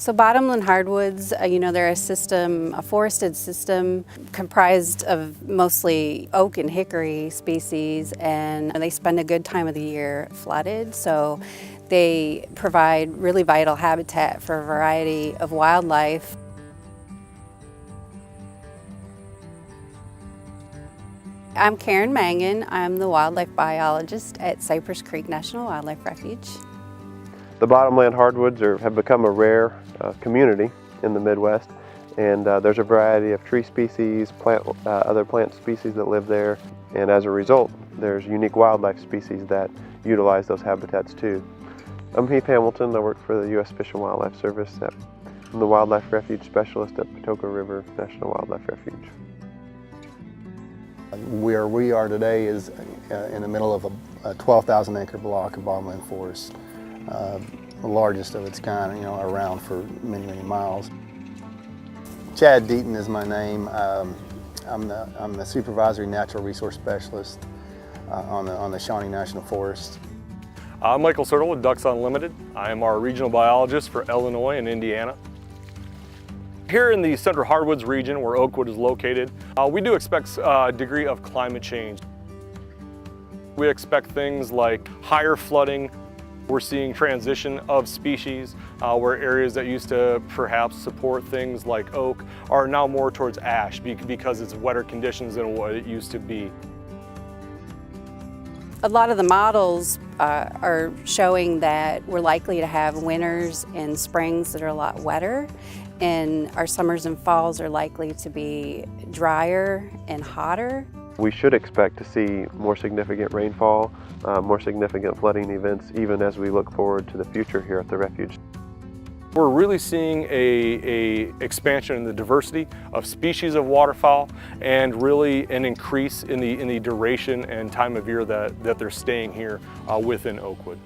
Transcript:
So Bottomland Hardwoods, they're a forested system comprised of mostly oak and hickory species, and they spend a good time of the year flooded, so they provide really vital habitat for a variety of wildlife. I'm Karen Mangan. I'm the wildlife biologist at Cypress Creek National Wildlife Refuge. The Bottomland Hardwoods have become a rare community in the Midwest, and there's a variety of tree species, other plant species that live there, and as a result there's unique wildlife species that utilize those habitats too. I'm Heath Hamilton. I work for the U.S. Fish and Wildlife Service. I'm the Wildlife Refuge Specialist at Patoka River National Wildlife Refuge. Where we are today is in the middle of a 12,000 acre block of bottomland forest. The largest of its kind, around for many, many miles. Chad Deaton is my name. I'm the Supervisory Natural Resource Specialist on the Shawnee National Forest. I'm Michael Sertle with Ducks Unlimited. I am our regional biologist for Illinois and Indiana. Here in the Central Hardwoods region, where Oakwood is located, we do expect a degree of climate change. We expect things like higher flooding. We're seeing transition of species where areas that used to perhaps support things like oak are now more towards ash because it's wetter conditions than what it used to be. A lot of the models are showing that we're likely to have winters and springs that are a lot wetter, and our summers and falls are likely to be drier and hotter. We should expect to see more significant rainfall, more significant flooding events, even as we look forward to the future here at the refuge. We're really seeing a expansion in the diversity of species of waterfowl, and really an increase in the duration and time of year that they're staying here within Oakwood.